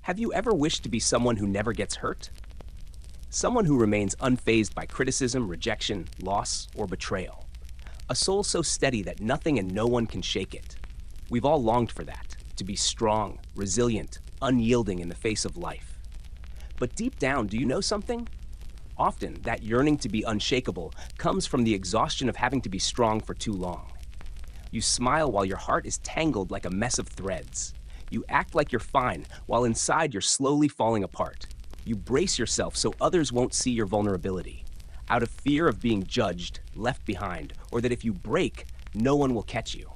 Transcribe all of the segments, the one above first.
Have you ever wished to be someone who never gets hurt? Someone who remains unfazed by criticism, rejection, loss, or betrayal. A soul so steady that nothing and no one can shake it. We've all longed for that, to be strong, resilient, unyielding in the face of life. But deep down, do you know something? Often, that yearning to be unshakable comes from the exhaustion of having to be strong for too long. You smile while your heart is tangled like a mess of threads. You act like you're fine, while inside you're slowly falling apart. You brace yourself so others won't see your vulnerability, out of fear of being judged, left behind, or that if you break, no one will catch you.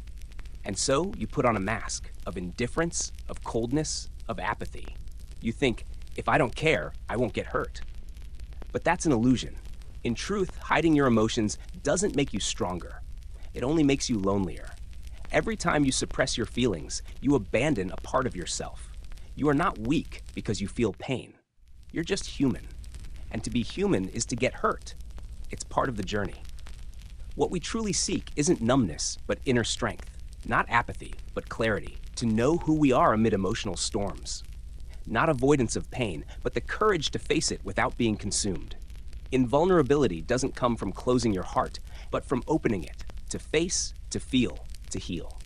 And so you put on a mask of indifference, of coldness, of apathy. You think, if I don't care, I won't get hurt. But that's an illusion. In truth, hiding your emotions doesn't make you stronger. It only makes you lonelier. Every time you suppress your feelings, you abandon a part of yourself. You are not weak because you feel pain. You're just human. And to be human is to get hurt. It's part of the journey. What we truly seek isn't numbness, but inner strength. Not apathy, but clarity. To know who we are amid emotional storms. Not avoidance of pain, but the courage to face it without being consumed. Invulnerability doesn't come from closing your heart, but from opening it, to face, to feel, to heal.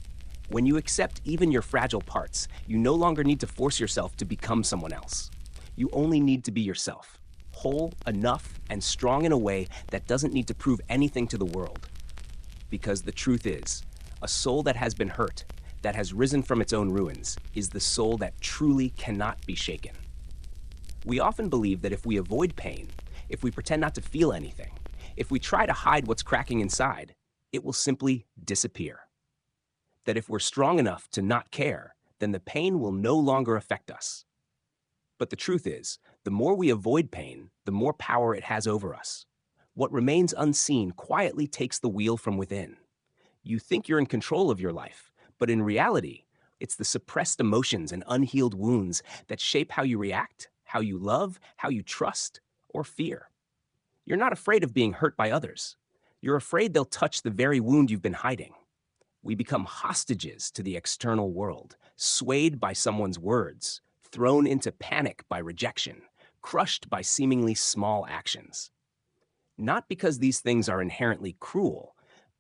When you accept even your fragile parts, you no longer need to force yourself to become someone else. You only need to be yourself, whole, enough, and strong in a way that doesn't need to prove anything to the world. Because the truth is, a soul that has been hurt, that has risen from its own ruins, is the soul that truly cannot be shaken. We often believe that if we avoid pain, if we pretend not to feel anything, if we try to hide what's cracking inside, it will simply disappear. That if we're strong enough to not care, then the pain will no longer affect us. But the truth is, the more we avoid pain, the more power it has over us. What remains unseen quietly takes the wheel from within. You think you're in control of your life, but in reality, it's the suppressed emotions and unhealed wounds that shape how you react, how you love, how you trust, or fear. You're not afraid of being hurt by others. You're afraid they'll touch the very wound you've been hiding. We become hostages to the external world, swayed by someone's words, thrown into panic by rejection, crushed by seemingly small actions. Not because these things are inherently cruel,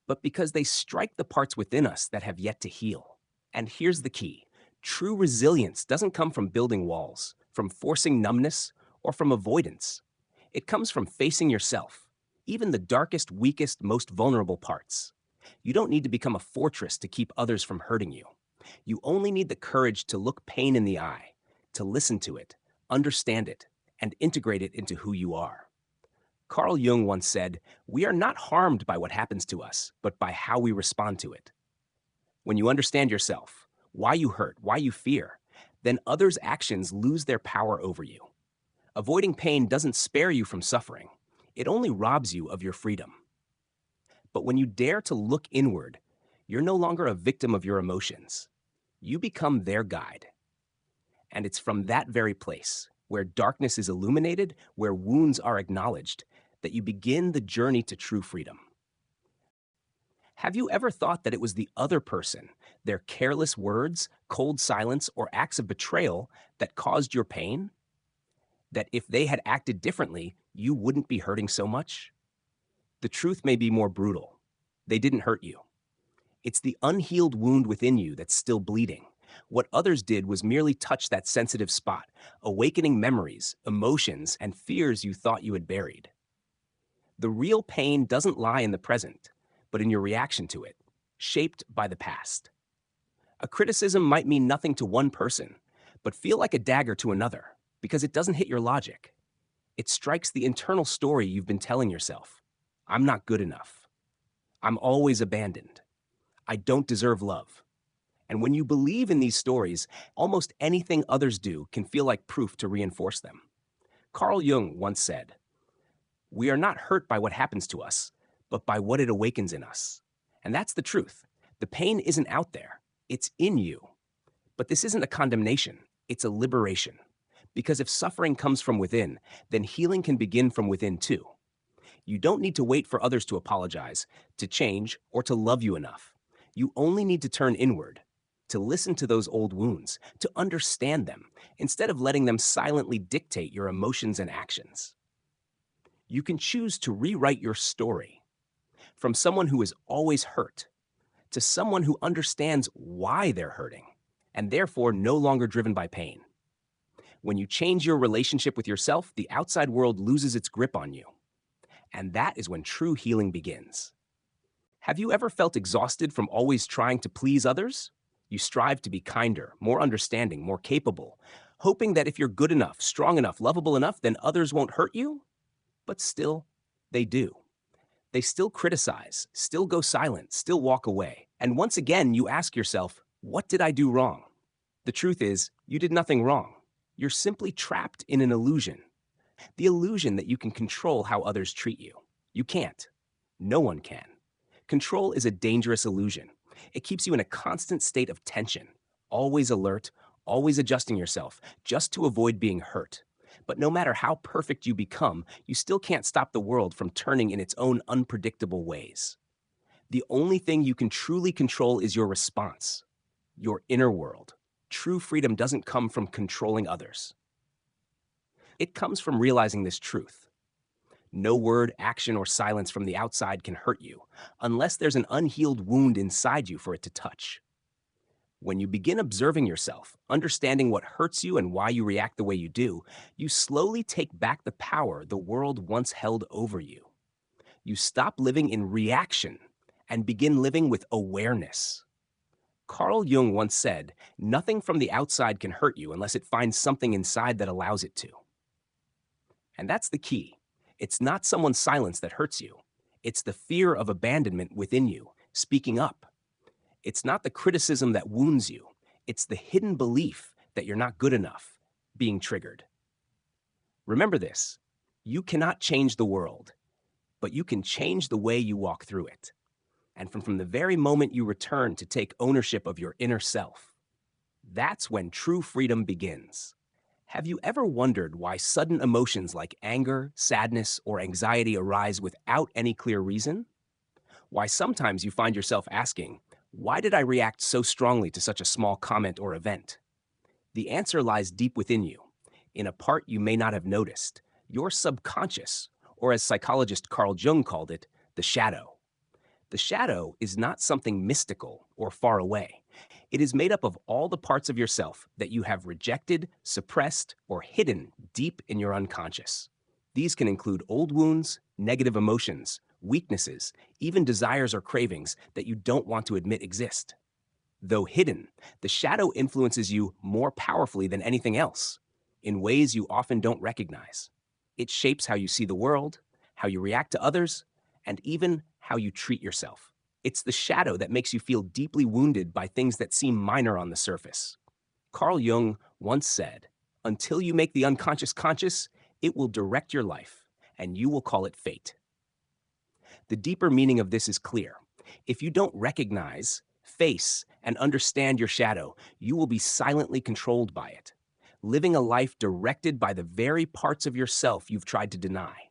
but because they strike the parts within us that have yet to heal. And here's the key. True resilience doesn't come from building walls, from forcing numbness, or from avoidance. It comes from facing yourself, even the darkest, weakest, most vulnerable parts. You don't need to become a fortress to keep others from hurting you. You only need the courage to look pain in the eye, to listen to it, understand it, and integrate it into who you are. Carl Jung once said, "We are not harmed by what happens to us, but by how we respond to it." When you understand yourself, why you hurt, why you fear, then others' actions lose their power over you. Avoiding pain doesn't spare you from suffering. It only robs you of your freedom. But when you dare to look inward, you're no longer a victim of your emotions. You become their guide. And it's from that very place, where darkness is illuminated, where wounds are acknowledged, that you begin the journey to true freedom. Have you ever thought that it was the other person, their careless words, cold silence, or acts of betrayal that caused your pain? That if they had acted differently, you wouldn't be hurting so much? The truth may be more brutal. They didn't hurt you. It's the unhealed wound within you that's still bleeding. What others did was merely touch that sensitive spot, awakening memories, emotions, and fears you thought you had buried. The real pain doesn't lie in the present, but in your reaction to it, shaped by the past. A criticism might mean nothing to one person, but feel like a dagger to another, because it doesn't hit your logic. It strikes the internal story you've been telling yourself. I'm not good enough. I'm always abandoned. I don't deserve love. And when you believe in these stories, almost anything others do can feel like proof to reinforce them. Carl Jung once said, "We are not hurt by what happens to us, but by what it awakens in us." And that's the truth. The pain isn't out there. It's in you. But this isn't a condemnation. It's a liberation. Because if suffering comes from within, then healing can begin from within too. You don't need to wait for others to apologize, to change, or to love you enough. You only need to turn inward. to listen to those old wounds, to understand them, instead of letting them silently dictate your emotions and actions. You can choose to rewrite your story from someone who is always hurt to someone who understands why they're hurting and therefore no longer driven by pain. When you change your relationship with yourself, the outside world loses its grip on you. And that is when true healing begins. Have you ever felt exhausted from always trying to please others? You strive to be kinder, more understanding, more capable, hoping that if you're good enough, strong enough, lovable enough, then others won't hurt you? But still, they do. They still criticize, still go silent, still walk away. And once again, you ask yourself, what did I do wrong? The truth is, you did nothing wrong. You're simply trapped in an illusion. The illusion that you can control how others treat you. You can't. No one can. Control is a dangerous illusion. It keeps you in a constant state of tension, always alert, always adjusting yourself, just to avoid being hurt. But no matter how perfect you become, you still can't stop the world from turning in its own unpredictable ways. The only thing you can truly control is your response, your inner world. True freedom doesn't come from controlling others. It comes from realizing this truth. No word, action, or silence from the outside can hurt you, unless there's an unhealed wound inside you for it to touch. When you begin observing yourself, understanding what hurts you and why you react the way you do, you slowly take back the power the world once held over you. You stop living in reaction and begin living with awareness. Carl Jung once said, "Nothing from the outside can hurt you unless it finds something inside that allows it to." And that's the key. It's not someone's silence that hurts you. It's the fear of abandonment within you, speaking up. It's not the criticism that wounds you. It's the hidden belief that you're not good enough, being triggered. Remember this, you cannot change the world, but you can change the way you walk through it. And from the very moment you return to take ownership of your inner self, that's when true freedom begins. Have you ever wondered why sudden emotions like anger, sadness, or anxiety arise without any clear reason? Why sometimes you find yourself asking, why did I react so strongly to such a small comment or event? The answer lies deep within you, in a part you may not have noticed, your subconscious, or as psychologist Carl Jung called it, the shadow. The shadow is not something mystical or far away. It is made up of all the parts of yourself that you have rejected, suppressed, or hidden deep in your unconscious. These can include old wounds, negative emotions, weaknesses, even desires or cravings that you don't want to admit exist. Though hidden, the shadow influences you more powerfully than anything else, in ways you often don't recognize. It shapes how you see the world, how you react to others, and even how you treat yourself. It's the shadow that makes you feel deeply wounded by things that seem minor on the surface. Carl Jung once said, "Until you make the unconscious conscious, it will direct your life, and you will call it fate." The deeper meaning of this is clear. If you don't recognize, face, and understand your shadow, you will be silently controlled by it, living a life directed by the very parts of yourself you've tried to deny.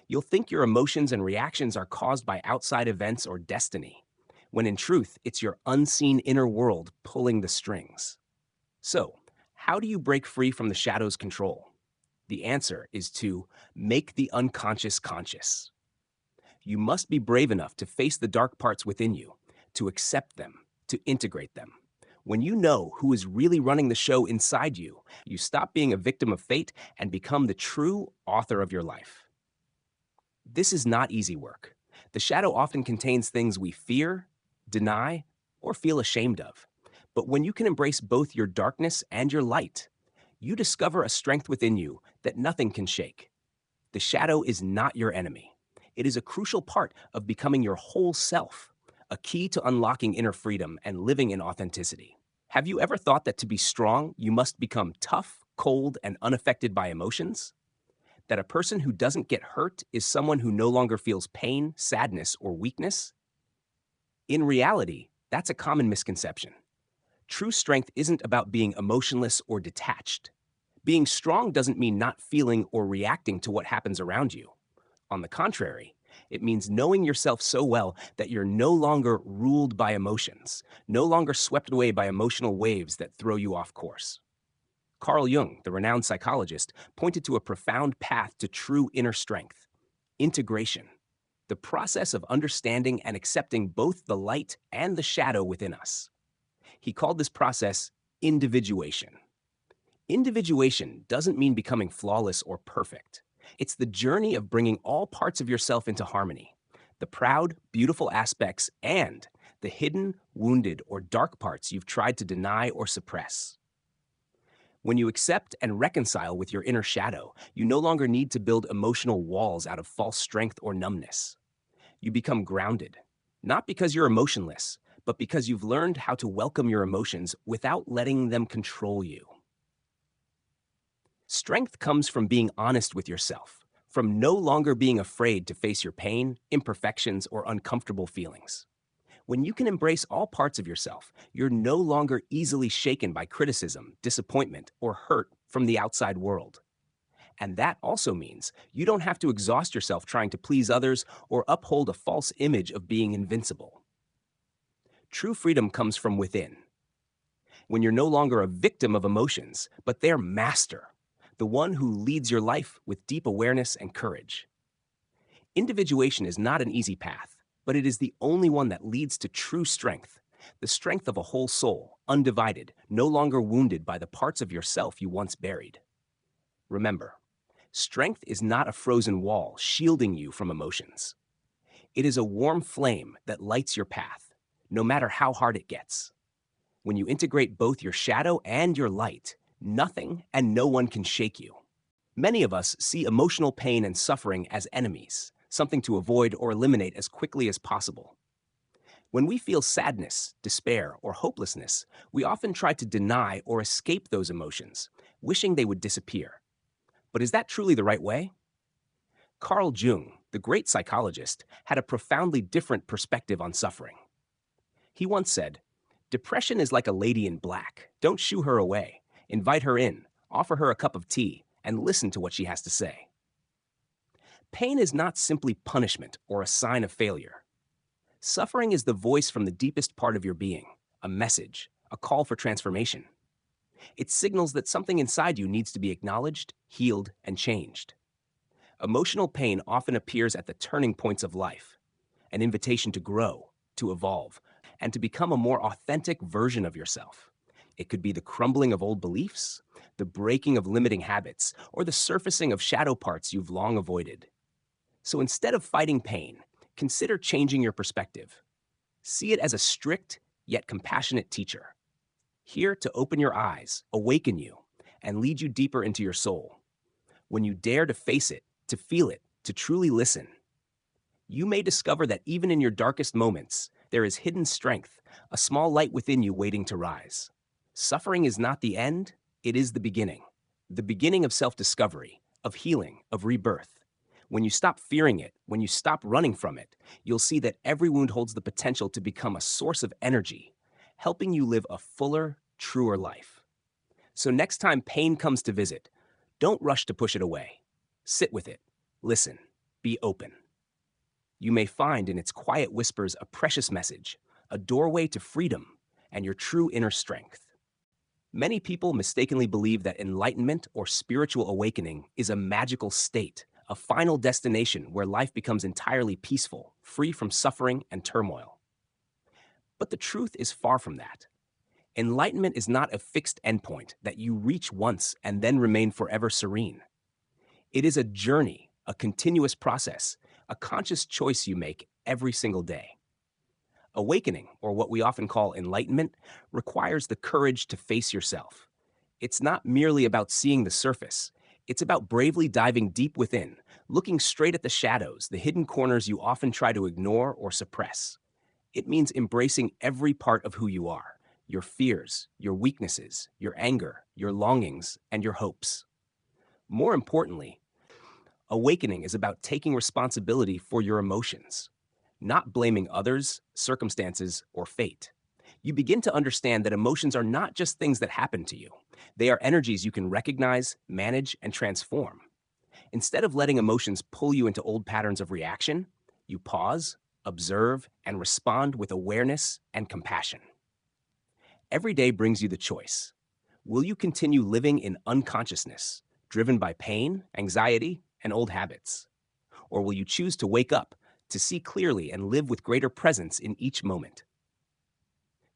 You'll think your emotions and reactions are caused by outside events or destiny, when in truth, it's your unseen inner world pulling the strings. So, how do you break free from the shadow's control? The answer is to make the unconscious conscious. You must be brave enough to face the dark parts within you, to accept them, to integrate them. When you know who is really running the show inside you, you stop being a victim of fate and become the true author of your life. This is not easy work. The shadow often contains things we fear, deny, or feel ashamed of. But when you can embrace both your darkness and your light, you discover a strength within you that nothing can shake. The shadow is not your enemy. It is a crucial part of becoming your whole self, a key to unlocking inner freedom and living in authenticity. Have you ever thought that to be strong, you must become tough, cold, and unaffected by emotions? That a person who doesn't get hurt is someone who no longer feels pain, sadness, or weakness? In reality, that's a common misconception. True strength isn't about being emotionless or detached. Being strong doesn't mean not feeling or reacting to what happens around you. On the contrary, It means knowing yourself so well that you're no longer ruled by emotions, no longer swept away by emotional waves that throw you off course. Carl Jung, the renowned psychologist, pointed to a profound path to true inner strength: integration, the process of understanding and accepting both the light and the shadow within us. He called this process individuation. Individuation doesn't mean becoming flawless or perfect. It's the journey of bringing all parts of yourself into harmony: the proud, beautiful aspects and the hidden, wounded, or dark parts you've tried to deny or suppress. When you accept and reconcile with your inner shadow, you no longer need to build emotional walls out of false strength or numbness. You become grounded, not because you're emotionless, but because you've learned how to welcome your emotions without letting them control you. Strength comes from being honest with yourself, from no longer being afraid to face your pain, imperfections, or uncomfortable feelings. When you can embrace all parts of yourself, you're no longer easily shaken by criticism, disappointment, or hurt from the outside world. And that also means you don't have to exhaust yourself trying to please others or uphold a false image of being invincible. True freedom comes from within. When you're no longer a victim of emotions, but their master, the one who leads your life with deep awareness and courage. Individuation is not an easy path, but it is the only one that leads to true strength, the strength of a whole soul, undivided, no longer wounded by the parts of yourself you once buried. Remember, strength is not a frozen wall shielding you from emotions. It is a warm flame that lights your path, no matter how hard it gets. When you integrate both your shadow and your light, nothing and no one can shake you. Many of us see emotional pain and suffering as enemies, something to avoid or eliminate as quickly as possible. When we feel sadness, despair, or hopelessness, we often try to deny or escape those emotions, wishing they would disappear. But is that truly the right way? Carl Jung, the great psychologist, had a profoundly different perspective on suffering. He once said, "Depression is like a lady in black. Don't shoo her away. Invite her in, offer her a cup of tea, and listen to what she has to say." Pain is not simply punishment or a sign of failure. Suffering is the voice from the deepest part of your being, a message, a call for transformation. It signals that something inside you needs to be acknowledged, healed, and changed. Emotional pain often appears at the turning points of life, an invitation to grow, to evolve, and to become a more authentic version of yourself. It could be the crumbling of old beliefs, the breaking of limiting habits, or the surfacing of shadow parts you've long avoided. So instead of fighting pain, consider changing your perspective. See it as a strict yet compassionate teacher, here to open your eyes, awaken you, and lead you deeper into your soul. When you dare to face it, to feel it, to truly listen, you may discover that even in your darkest moments, there is hidden strength, a small light within you waiting to rise. Suffering is not the end, it is the beginning of self-discovery, of healing, of rebirth. When you stop fearing it, when you stop running from it, you'll see that every wound holds the potential to become a source of energy, helping you live a fuller, truer life. So next time pain comes to visit, don't rush to push it away. Sit with it, listen, be open. You may find in its quiet whispers a precious message, a doorway to freedom and your true inner strength. Many people mistakenly believe that enlightenment or spiritual awakening is a magical state, a final destination where life becomes entirely peaceful, free from suffering and turmoil. But the truth is far from that. Enlightenment is not a fixed endpoint that you reach once and then remain forever serene. It is a journey, a continuous process, a conscious choice you make every single day. Awakening, or what we often call enlightenment, requires the courage to face yourself. It's not merely about seeing the surface. It's about bravely diving deep within, looking straight at the shadows, the hidden corners you often try to ignore or suppress. It means embracing every part of who you are, your fears, your weaknesses, your anger, your longings, and your hopes. More importantly, awakening is about taking responsibility for your emotions, not blaming others, circumstances, or fate. You begin to understand that emotions are not just things that happen to you. They are energies you can recognize, manage, and transform. Instead of letting emotions pull you into old patterns of reaction, You pause, observe, and respond with awareness and compassion. Every day brings you the choice. Will you continue living in unconsciousness, driven by pain, anxiety, and old habits? Or will you choose to wake up, to see clearly, and live with greater presence in each moment?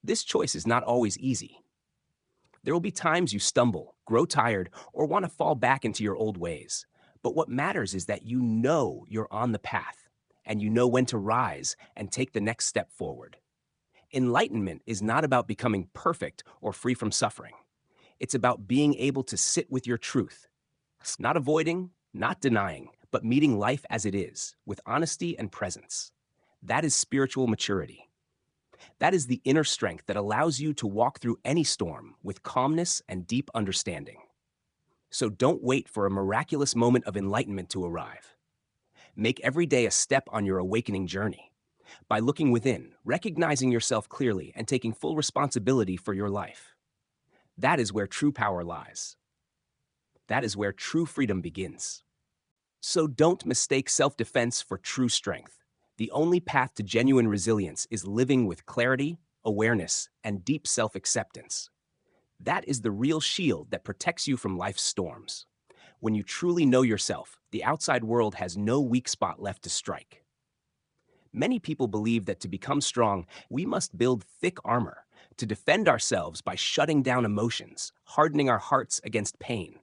This choice is not always easy. There will be times you stumble, grow tired, or want to fall back into your old ways. But what matters is that you know you're on the path, and you know when to rise and take the next step forward. Enlightenment is not about becoming perfect or free from suffering. It's about being able to sit with your truth, not avoiding, not denying, but meeting life as it is, with honesty and presence. That is spiritual maturity. That is the inner strength that allows you to walk through any storm with calmness and deep understanding. So don't wait for a miraculous moment of enlightenment to arrive. Make every day a step on your awakening journey. By looking within, recognizing yourself clearly, and taking full responsibility for your life. That is where true power lies. That is where true freedom begins. So don't mistake self-defense for true strength. The only path to genuine resilience is living with clarity, awareness, and deep self-acceptance. That is the real shield that protects you from life's storms. When you truly know yourself, the outside world has no weak spot left to strike. Many people believe that to become strong, we must build thick armor to defend ourselves by shutting down emotions, hardening our hearts against pain.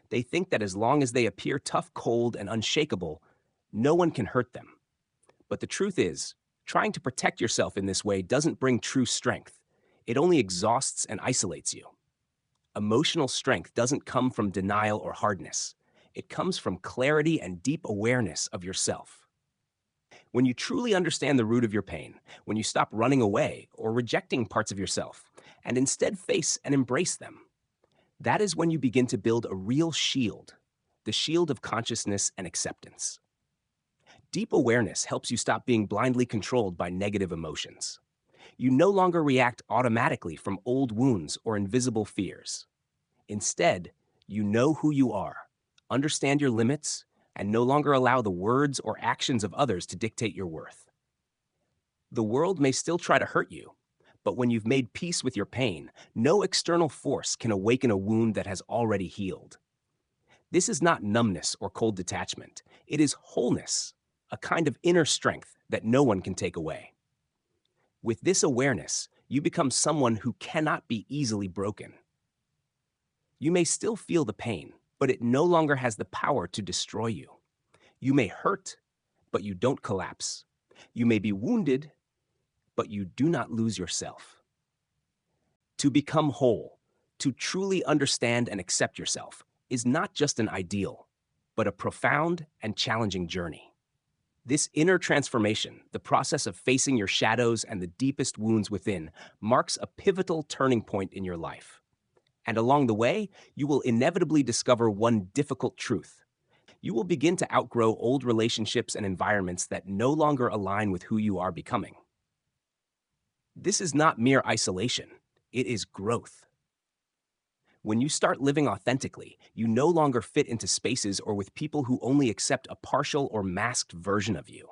They think that as long as they appear tough, cold, and unshakable, no one can hurt them. But the truth is, trying to protect yourself in this way doesn't bring true strength. It only exhausts and isolates you. Emotional strength doesn't come from denial or hardness. It comes from clarity and deep awareness of yourself. When you truly understand the root of your pain, when you stop running away or rejecting parts of yourself, and instead face and embrace them, that is when you begin to build a real shield, the shield of consciousness and acceptance. Deep awareness helps you stop being blindly controlled by negative emotions. You no longer react automatically from old wounds or invisible fears. Instead, you know who you are, understand your limits, and no longer allow the words or actions of others to dictate your worth. The world may still try to hurt you, but when you've made peace with your pain, no external force can awaken a wound that has already healed. This is not numbness or cold detachment. It is wholeness, a kind of inner strength that no one can take away. With this awareness, you become someone who cannot be easily broken. You may still feel the pain, but it no longer has the power to destroy you. You may hurt, but you don't collapse. You may be wounded, but you do not lose yourself. To become whole, to truly understand and accept yourself, is not just an ideal, but a profound and challenging journey. This inner transformation, the process of facing your shadows and the deepest wounds within, marks a pivotal turning point in your life. And along the way, you will inevitably discover one difficult truth. You will begin to outgrow old relationships and environments that no longer align with who you are becoming. This is not mere isolation, it is growth. When you start living authentically, you no longer fit into spaces or with people who only accept a partial or masked version of you.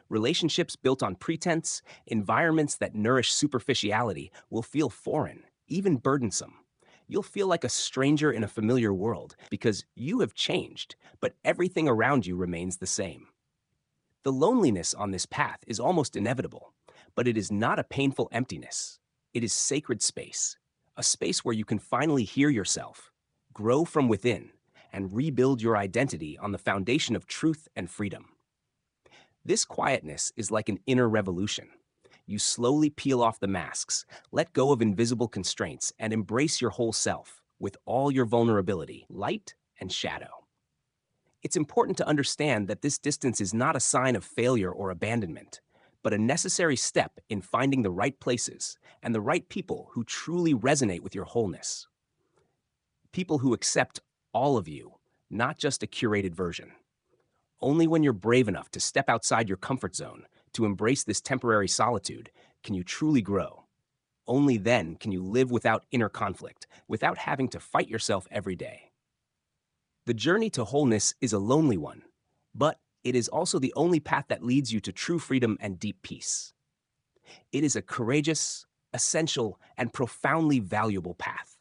Relationships built on pretense, environments that nourish superficiality will feel foreign, even burdensome. You'll feel like a stranger in a familiar world because you have changed, but everything around you remains the same. The loneliness on this path is almost inevitable, but it is not a painful emptiness. It is sacred space, a space where you can finally hear yourself, grow from within, and rebuild your identity on the foundation of truth and freedom. This quietness is like an inner revolution. You slowly peel off the masks, let go of invisible constraints, and embrace your whole self with all your vulnerability, light and shadow. It's important to understand that this distance is not a sign of failure or abandonment, but a necessary step in finding the right places and the right people who truly resonate with your wholeness. People who accept all of you, not just a curated version. Only when you're brave enough to step outside your comfort zone, to embrace this temporary solitude, can you truly grow. Only then can you live without inner conflict, without having to fight yourself every day. The journey to wholeness is a lonely one, but It is also the only path that leads you to true freedom and deep peace. It is a courageous, essential, and profoundly valuable path.